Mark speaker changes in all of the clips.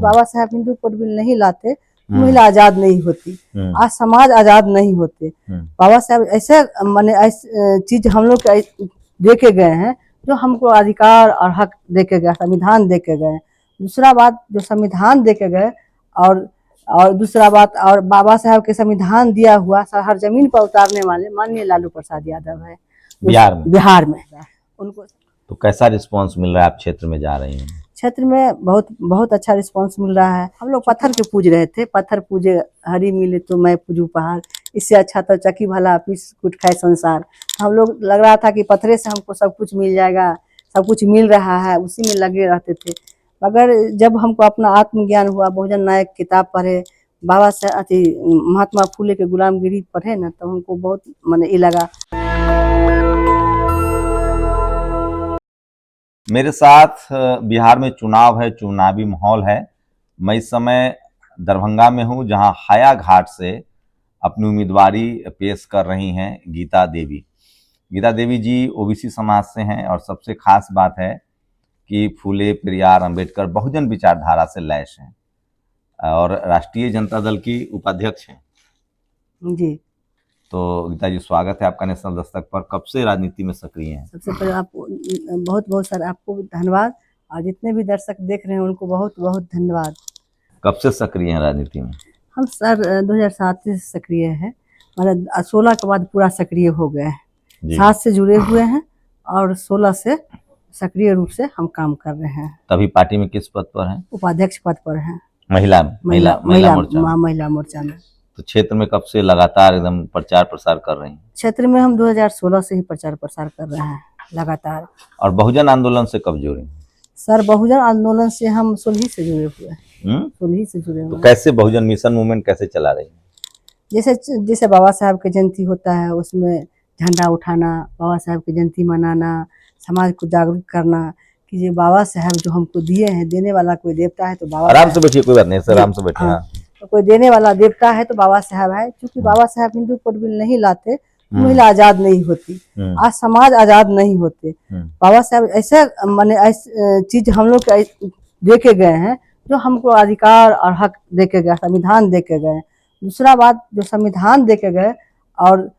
Speaker 1: बाबा साहब Hindu code bill नहीं लाते, महिला आजाद नहीं होती, आज समाज आजाद नहीं होते। बाबा साहब ऐसे माने ऐसे चीज हम लोग दे के गए हैं जो हमको अधिकार और हक दे के गए, संविधान दे के गए। दूसरा बात, जो संविधान दे के गए और दूसरा बात, और बाबा साहब के संविधान दिया हुआ हर जमीन पर उतारने वाले माननीय लालू प्रसाद यादव है बिहार में। उनको
Speaker 2: तो कैसा रिस्पांस मिल रहा है? आप क्षेत्र में जा रही हैं?
Speaker 1: क्षेत्र में बहुत बहुत अच्छा रिस्पांस मिल रहा है। हम लोग पत्थर के पूज रहे थे, पत्थर पूजे हरी मिले तो मैं पूजू पहाड़, इससे अच्छा तो चकी भला पीस कुट खाए संसार। हम लोग लग रहा था कि पत्थरे से हमको सब कुछ मिल जाएगा, सब कुछ मिल रहा है, उसी में लगे रहते थे। मगर जब हमको अपना आत्मज्ञान हुआ, बहुजन नायक किताब पढ़े, बाबा से महात्मा फुले के गुलामगिरी पढ़े ना, तो हमको बहुत मन ये लगा।
Speaker 2: मेरे साथ बिहार में चुनाव है, चुनावी माहौल है। मैं इस समय दरभंगा में हूं, जहां हाया घाट से अपनी उम्मीदवारी पेश कर रही हैं गीता देवी। गीता देवी जी ओबीसी समाज से हैं और सबसे खास बात है कि फूले, पेरियार, अंबेडकर बहुजन विचारधारा से लैस हैं और राष्ट्रीय जनता दल की उपाध्यक्ष हैं
Speaker 1: जी।
Speaker 2: तो गीता जी, स्वागत है आपका नेशनल दस्तक पर। कब से राजनीति में सक्रिय हैं?
Speaker 1: सबसे पहले आपको बहुत बहुत सारा आपको धन्यवाद, और जितने भी दर्शक देख रहे हैं उनको बहुत बहुत धन्यवाद।
Speaker 2: कब से सक्रिय हैं राजनीति में?
Speaker 1: हम सर 2007 से सक्रिय है, मतलब 16 के बाद पूरा सक्रिय हो गए हैं। 7 से जुड़े हुए हैं और 16 से सक्रिय रूप से हम काम कर रहे हैं।
Speaker 2: तभी पार्टी में किस पद पर हैं?
Speaker 1: उपाध्यक्ष पद पर हैं।
Speaker 2: महिला
Speaker 1: मोर्चा में।
Speaker 2: तो क्षेत्र में कब से लगातार एकदम प्रचार प्रसार कर रही हैं?
Speaker 1: क्षेत्र में हम 2016 से ही प्रचार प्रसार कर रहे हैं लगातार।
Speaker 2: और बहुजन आंदोलन से कब जुड़े?
Speaker 1: सर बहुजन आंदोलन से हम 16 से जुड़े हुए हैं। 16 से जुड़े हुए।
Speaker 2: तो कैसे बहुजन मिशन मूवमेंट कैसे चला रही हैं?
Speaker 1: जैसे बाबा साहब की जयंती होता है, उसमें झंडा उठाना, बाबा साहब की जयंती मनाना, समाज को जागरूक करना कि ये बाबा साहब जो हमको दिए हैं, देने वाला कोई देवता है तो बाबा।
Speaker 2: आराम से बैठिए, कोई बात नहीं सर, आराम से बैठिए। हाँ।
Speaker 1: तो कोई देने वाला देवता है तो बाबा साहब है। क्योंकि बाबा साहब हिंदू कोड बिल नहीं लाते, महिला आजाद नहीं होती, आज समाज आजाद नहीं होते। बाबा साहब ऐसे माने ऐसे चीज हम लोग दे के गए हैं जो हमको अधिकार और हक दे के गए, संविधान दे के गए। दूसरा बात, जो संविधान दे के गए और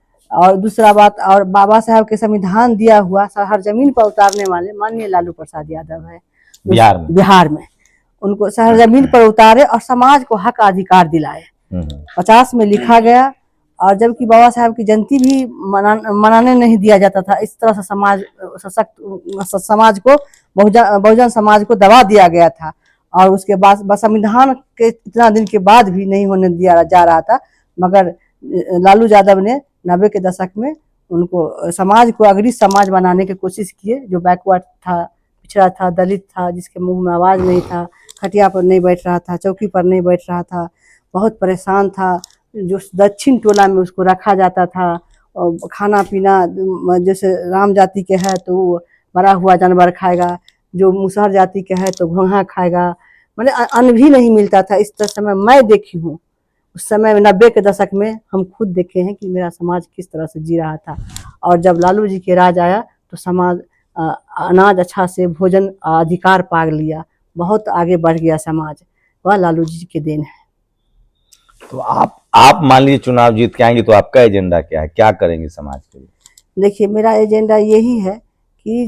Speaker 1: दूसरा बात, और बाबा साहब के संविधान दिया हुआ हर जमीन पर उतारने वाले माननीय लालू प्रसाद यादव है बिहार में। उनको हर जमीन पर उतारे और समाज को हक अधिकार दिलाए। 50 में लिखा गया, और जबकि बाबा साहब की जयंती भी मनाने नहीं दिया जाता था। इस तरह से समाज सशक्त समाज को, बहुजन समाज को दबा दिया गया था। और उसके बाद संविधान के इतना दिन के बाद भी नहीं होने दिया जा रहा था। मगर लालू यादव ने 90 के दशक में उनको समाज को अग्रणी समाज बनाने की कोशिश किए, जो बैकवर्ड था, पिछड़ा था, दलित था, जिसके मुंह में आवाज नहीं था, खटिया पर नहीं बैठ रहा था, चौकी पर नहीं बैठ रहा था, बहुत परेशान था। जो दक्षिण टोला में उसको रखा जाता था, और खाना पीना जैसे राम जाति के है तो वो मरा हुआ जानवर खाएगा, जो मुसहर जाति के है तो घोंघा खाएगा, मतलब अन्न भी नहीं मिलता था। इस तरह समय मैं देखी हूँ, उस समय 90 के दशक में हम खुद देखे हैं कि मेरा समाज किस तरह से जी रहा था। और जब लालू जी के राज आया तो समाज अनाज अच्छा से भोजन अधिकार पा लिया, बहुत आगे बढ़ गया समाज। वह लालू जी के देन है।
Speaker 2: तो आप मान लीजिए चुनाव जीत के आएंगे तो आपका एजेंडा क्या है, क्या करेंगे समाज के लिए?
Speaker 1: देखिए, मेरा एजेंडा यही है कि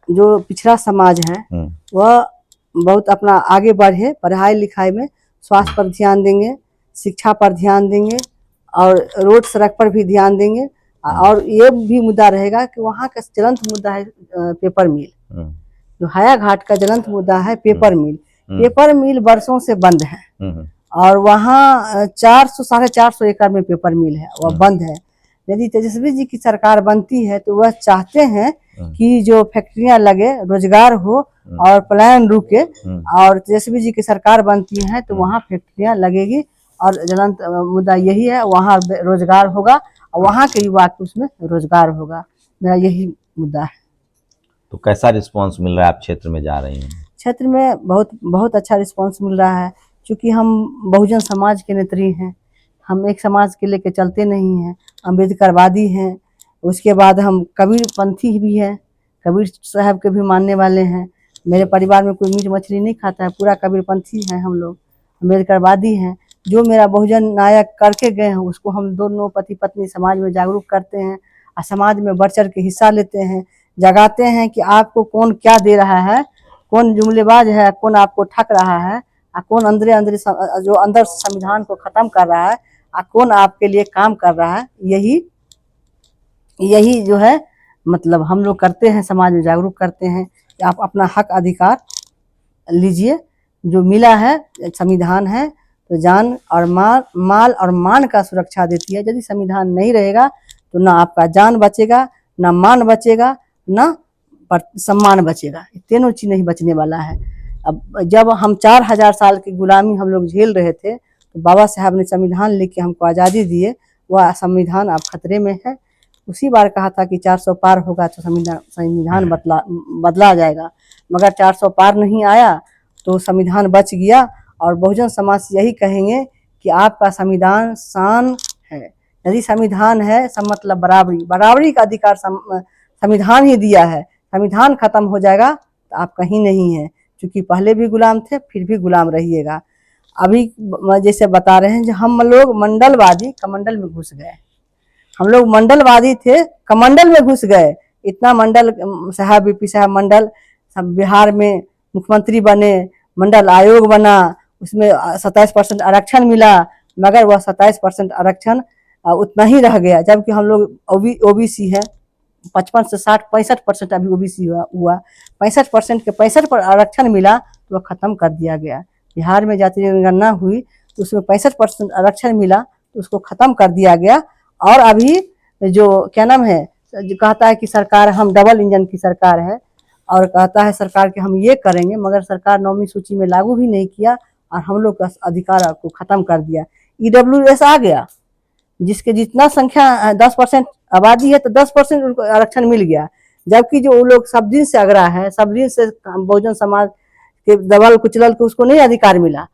Speaker 1: जो पिछड़ा समाज है वह बहुत अपना आगे बढ़े, पढ़ाई लिखाई में, स्वास्थ्य पर ध्यान देंगे, शिक्षा पर ध्यान देंगे, और रोड सड़क पर भी ध्यान देंगे। और ये भी मुद्दा रहेगा कि वहाँ का ज्वलंत मुद्दा है पेपर मिल। जो हाया घाट का ज्वलंत मुद्दा है पेपर मिल। पेपर मिल वर्षों से बंद है, और वहाँ 400-450 एकड़ में पेपर मिल है, वह बंद है। यदि तेजस्वी जी की सरकार बनती है तो वह चाहते हैं कि जो फैक्ट्रियां लगे, रोजगार हो और पलायन रुके। और तेजस्वी जी की सरकार बनती है तो वहाँ फैक्ट्रियां लगेगी, और ज्वलंत मुद्दा यही है, वहाँ रोजगार होगा और वहाँ के युवा को उसमें रोजगार होगा। मेरा यही मुद्दा है।
Speaker 2: तो कैसा रिस्पांस मिल रहा है? आप क्षेत्र में जा रही हैं?
Speaker 1: क्षेत्र में बहुत बहुत अच्छा रिस्पांस मिल रहा है, क्योंकि हम बहुजन समाज के नेत्री हैं। हम एक समाज के लेके चलते नहीं हैं, अम्बेडकरवादी हैं। उसके बाद हम कबीर पंथी भी हैं, कबीर साहब के भी मानने वाले हैं। मेरे परिवार में कोई मीट मछली नहीं खाता है, पूरा कबीरपंथी है हम लोग, अम्बेडकरवादी हैं। जो मेरा बहुजन नायक करके गए हैं उसको हम दोनों पति पत्नी समाज में जागरूक करते हैं और समाज में बढ़ चढ़ के हिस्सा लेते हैं, जगाते हैं कि आपको कौन क्या दे रहा है, कौन जुमलेबाज है, कौन आपको ठग रहा है, और कौन अंदर अंदर जो अंदर संविधान को खत्म कर रहा है और कौन आपके लिए काम कर रहा है। यही जो है मतलब हम लोग करते हैं, समाज में जागरूक करते हैं कि आप अपना हक अधिकार लीजिए, जो मिला है संविधान है तो जान और माल और मान का सुरक्षा देती है। यदि संविधान नहीं रहेगा तो ना आपका जान बचेगा, ना मान बचेगा, ना सम्मान बचेगा, तीनों चीज नहीं बचने वाला है। अब जब हम 4000 साल की गुलामी हम लोग झेल रहे थे तो बाबा साहब ने संविधान लिख के हमको आज़ादी दिए, वह संविधान अब खतरे में है। उसी बार कहा था कि 400 पार होगा तो संविधान बदला जाएगा, मगर 400 पार नहीं आया तो संविधान बच गया। और बहुजन समाज से यही कहेंगे कि आपका संविधान शान है। यदि संविधान है सब मतलब बराबरी का अधिकार संविधान ही दिया है। संविधान खत्म हो जाएगा तो आप कहीं नहीं है, क्योंकि पहले भी गुलाम थे फिर भी गुलाम रहिएगा। अभी जैसे बता रहे हैं जो हम लोग मंडलवादी कमंडल में घुस गए, हम लोग मंडलवादी थे कमंडल में घुस गए। इतना मंडल साहब बीपी साहब मंडल सब बिहार में मुख्यमंत्री बने, मंडल आयोग बना, उसमें 27% आरक्षण मिला, मगर वह 27% आरक्षण उतना ही रह गया, जबकि हम लोग ओबीसी है। 55 से 60 65% अभी ओबीसी हुआ 65% के 65 आरक्षण मिला तो वह खत्म कर दिया गया। बिहार में जाति जनगणना हुई तो उसमें 65% आरक्षण मिला तो उसको खत्म कर दिया गया। और अभी जो क्या नाम है जो कहता है कि सरकार हम डबल इंजन की सरकार है और कहता है सरकार के हम ये करेंगे, मगर सरकार 9वीं सूची में लागू भी नहीं किया और हम लोग का अधिकार को खत्म कर दिया। ईडब्ल्यूएस आ गया, जिसके जितना संख्या 10% आबादी है तो 10% उनको आरक्षण मिल गया, जबकि जो लोग सब दिन से अगरा है, सब दिन से बहुजन समाज के दबल कुचलल के उसको नहीं अधिकार मिला।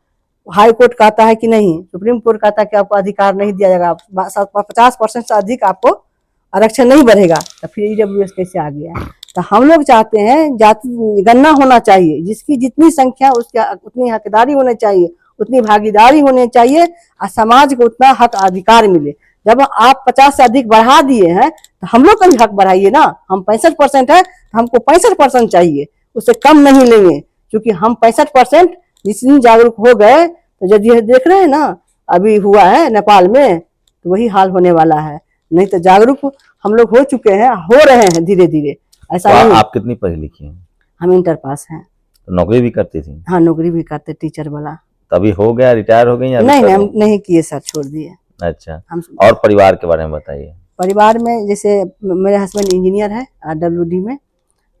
Speaker 1: हाई कोर्ट कहता है कि नहीं, सुप्रीम कोर्ट कहता है कि आपको अधिकार नहीं दिया जाएगा, 50% से अधिक आपको आरक्षण नहीं बढ़ेगा, तो फिर ईडब्ल्यूएस कैसे आ गया। तो हम लोग चाहते हैं जाति गणना होना चाहिए, जिसकी जितनी संख्या उसकी उतनी हकदारी होनी चाहिए, उतनी भागीदारी होनी चाहिए और समाज को उतना हक अधिकार मिले। जब आप 50 से अधिक बढ़ा दिए हैं तो हम लोग का भी हक बढ़ाइए ना। हम 65% है तो हमको 65% चाहिए, उससे कम नहीं लेंगे, क्योंकि हम 65% जितनी जागरूक हो गए तो जब ये देख रहे हैं ना अभी हुआ है नेपाल में, तो वही हाल होने वाला है। नहीं तो जागरूक हम लोग हो चुके हैं, हो रहे हैं धीरे धीरे। ऐसा
Speaker 2: तो
Speaker 1: नहीं।
Speaker 2: आप कितनी पढ़ी लिखी हैं?
Speaker 1: हम इंटर पास हैं।
Speaker 2: तो नौकरी भी करती थी?
Speaker 1: हाँ, नौकरी भी करते, टीचर वाला।
Speaker 2: तभी हो गया, रिटायर हो गई या
Speaker 1: नहीं हम नहीं किए सर, छोड़ दिए।
Speaker 2: अच्छा,
Speaker 1: हम
Speaker 2: और परिवार के बारे में बताइए।
Speaker 1: परिवार में जैसे मेरे हस्बैंड इंजीनियर है RWD में,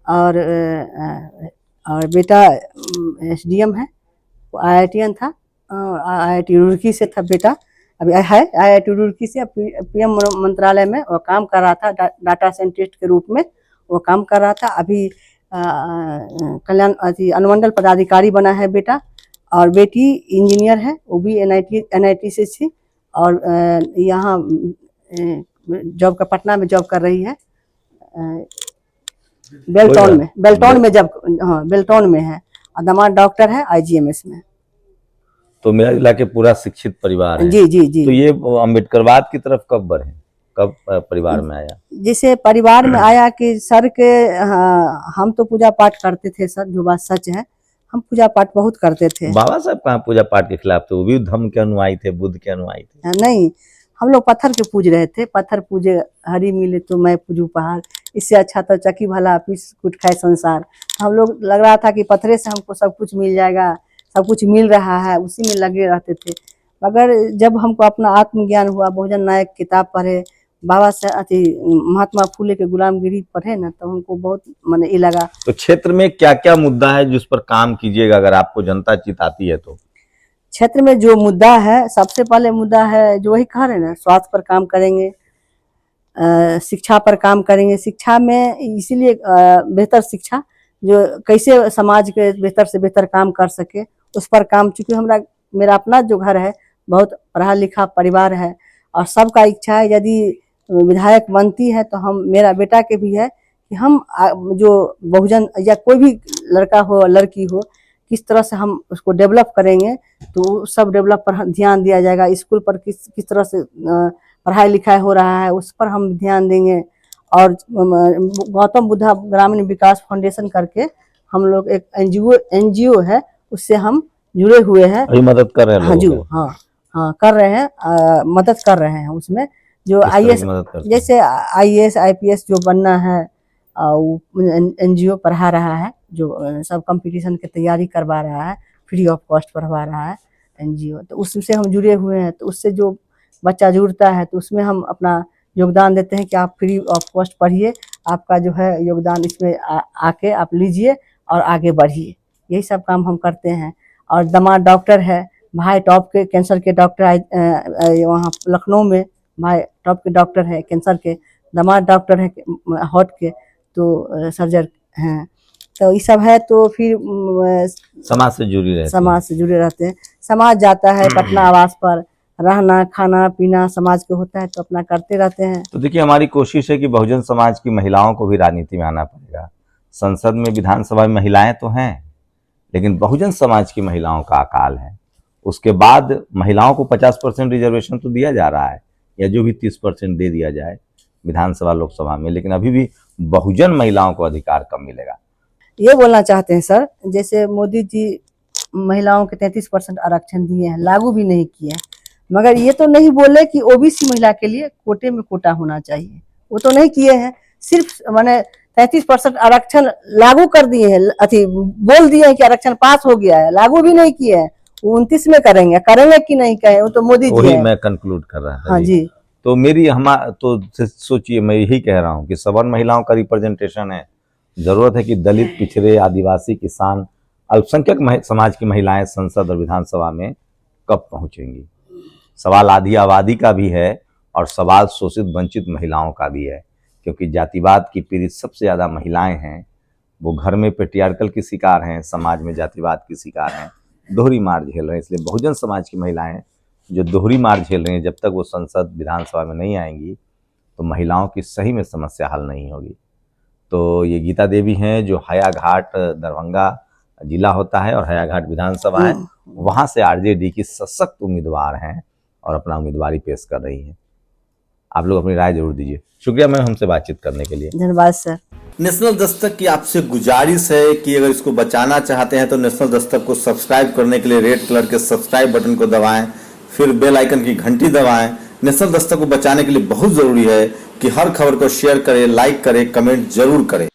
Speaker 1: और बेटा SDM है, IITian था, IIT रुड़की से था बेटा, अभी है IIT रुड़की से PM मंत्रालय में वो काम कर रहा था, डाटा साइंटिस्ट के रूप में वो काम कर रहा था। अभी कल्याण अनुमंडल पदाधिकारी बना है बेटा, और बेटी इंजीनियर है, वो भी NIT से थी, और यहाँ जॉब का पटना में जॉब कर रही है, बेल्टॉन में जब, हाँ बेल्टॉन में है, और दामाद डॉक्टर है IGMS में।
Speaker 2: तो मेरा जिला के पूरा शिक्षित परिवार है।
Speaker 1: जी जी जी।
Speaker 2: तो ये अम्बेडकरवाद की तरफ कब बढ़े, कब परिवार में आया?
Speaker 1: जैसे परिवार में आया कि सर के हम तो पूजा पाठ करते थे सर, जो बात सच है, हम पूजा पाठ बहुत करते थे।
Speaker 2: बाबा साहब कहाँ पूजा पाठ के खिलाफ थे? वो भी धम्म के अनुयायी थे, बुद्ध के अनुयायी थे।
Speaker 1: नहीं, हम लोग पत्थर के पूज रहे थे, पत्थर पूजे हरी मिले तो मैं पूजू पहाड़, इससे अच्छा तो चकी भला पीस कुट खाए संसार। हम लोग लग रहा था कि पत्थरे से हमको सब कुछ मिल जाएगा, सब कुछ मिल रहा है, उसी में लगे रहते थे। मगर जब हमको अपना आत्मज्ञान हुआ, बहुजन नायक किताब पढ़े, बाबा से महात्मा फूले के गुलामगिरी पढ़े ना, तो हमको बहुत मन ये लगा।
Speaker 2: तो क्षेत्र में क्या क्या मुद्दा है जिस पर काम कीजिएगा अगर आपको जनता चिताती है तो?
Speaker 1: क्षेत्र में जो मुद्दा है, सबसे पहले मुद्दा है जो वही कह रहे हैं ना, स्वास्थ्य पर काम करेंगे, शिक्षा पर काम करेंगे। शिक्षा में इसीलिए बेहतर शिक्षा, जो कैसे समाज के बेहतर से बेहतर काम कर सके उस पर काम, चूँकि मेरा अपना जो घर है बहुत पढ़ा लिखा परिवार है, और सबका इच्छा है यदि विधायक बनती है तो हम, मेरा बेटा के भी है कि हम जो बहुजन या कोई भी लड़का हो लड़की हो, किस तरह से हम उसको डेवलप करेंगे, तो सब डेवलप पर ध्यान दिया जाएगा। स्कूल पर किस किस तरह से पढ़ाई लिखाई हो रहा है, उस पर हम ध्यान देंगे। और गौतम बुद्धा ग्रामीण विकास फाउंडेशन करके हम लोग एक एनजीओ है, उससे हम जुड़े हुए हैं।
Speaker 2: अभी मदद कर रहे हैं
Speaker 1: हाँ जी,
Speaker 2: लोगों को?
Speaker 1: हाँ कर रहे हैं, मदद कर रहे हैं उसमें। जो
Speaker 2: किस तरह
Speaker 1: आईएएस,
Speaker 2: की मदद करते हैं?
Speaker 1: जैसे आईएएस आईपीएस जो बनना है, एनजीओ पढ़ा रहा है, जो सब कंपटीशन की तैयारी करवा रहा है, फ्री ऑफ कॉस्ट पढ़वा रहा है एनजीओ। तो उससे हम जुड़े हुए हैं, तो उससे जो बच्चा जुड़ता है तो उसमें हम अपना योगदान देते हैं कि आप फ्री ऑफ कॉस्ट पढ़िए, आपका जो है योगदान इसमें आके आप लीजिए और आगे बढ़िए। यही सब काम हम करते हैं। और दामाद डॉक्टर है, भाई टॉप के कैंसर के डॉक्टर वहाँ लखनऊ में भाई टॉप के डॉक्टर है कैंसर के, दामाद डॉक्टर है हार्ट के, तो सर्जन हैं। तो ये सब है। तो फिर
Speaker 2: समाज से जुड़ी रहती हैं।
Speaker 1: समाज से जुड़े रहते हैं। समाज जाता है पटना आवास पर, रहना खाना पीना समाज के होता है, तो अपना करते रहते हैं।
Speaker 2: तो देखिए, हमारी कोशिश है कि बहुजन समाज की महिलाओं को भी राजनीति में आना पड़ेगा। संसद में, विधानसभा में महिलाएं तो हैं, लेकिन बहुजन समाज की महिलाओं का अकाल है। उसके बाद महिलाओं को 50% रिजर्वेशन तो दिया जा रहा है, या जो भी 30% दे दिया जाए विधानसभा लोकसभा में, लेकिन अभी भी बहुजन महिलाओं को अधिकार कम मिलेगा।
Speaker 1: ये बोलना चाहते हैं सर, जैसे मोदी जी महिलाओं के 33% आरक्षण दिए हैं, लागू भी नहीं किए हैं, मगर ये तो नहीं बोले कि ओबीसी महिला के लिए कोटे में कोटा होना चाहिए, वो तो नहीं किए हैं। सिर्फ माने 33% आरक्षण लागू कर दिए हैं, अथी बोल दिए हैं कि आरक्षण पास हो गया है, लागू भी नहीं किए हैं। 29 में करेंगे कि नहीं कहे, वो तो मोदी जी
Speaker 2: वही
Speaker 1: है।
Speaker 2: मैं कंक्लूड कर रहा था।
Speaker 1: हाँ जी।
Speaker 2: तो मेरी तो सोचिए, मैं यही कह रहा हूँ कि सवर्ण महिलाओं का रिप्रेजेंटेशन है। जरूरत है कि दलित, पिछड़े, आदिवासी, किसान, अल्पसंख्यक समाज की महिलाएं संसद और विधानसभा में कब पहुंचेंगी। सवाल आधी आबादी का भी है और सवाल शोषित वंचित महिलाओं का भी है, क्योंकि जातिवाद की पीड़ित सबसे ज्यादा महिलाएं हैं। वो घर में पेट्रियार्कल की शिकार हैं, समाज में जातिवाद की शिकार हैं, दोहरी मार झेल रहे हैं। इसलिए बहुजन समाज की महिलाएं जो दोहरी मार झेल रही हैं, जब तक वो संसद विधानसभा में नहीं आएंगी तो महिलाओं की सही में समस्या हल नहीं होगी। तो ये गीता देवी हैं, जो हयाघाट दरभंगा जिला होता है और हयाघाट विधानसभा है, वहां से आरजेडी की सशक्त उम्मीदवार हैं और अपना उम्मीदवारी पेश कर रही हैं। आप लोग अपनी राय जरूर दीजिए। शुक्रिया मैम हमसे बातचीत करने के लिए।
Speaker 1: धन्यवाद सर।
Speaker 3: नेशनल दस्तक की आपसे गुजारिश है कि अगर इसको बचाना चाहते हैं तो नेशनल दस्तक को सब्सक्राइब करने के लिए रेड कलर के सब्सक्राइब बटन को दबाएं, फिर बेल आइकन की घंटी दबाएं। नेशनल दस्तक को बचाने के लिए बहुत जरूरी है कि हर खबर को शेयर करें, लाइक करें, कमेंट जरूर करें।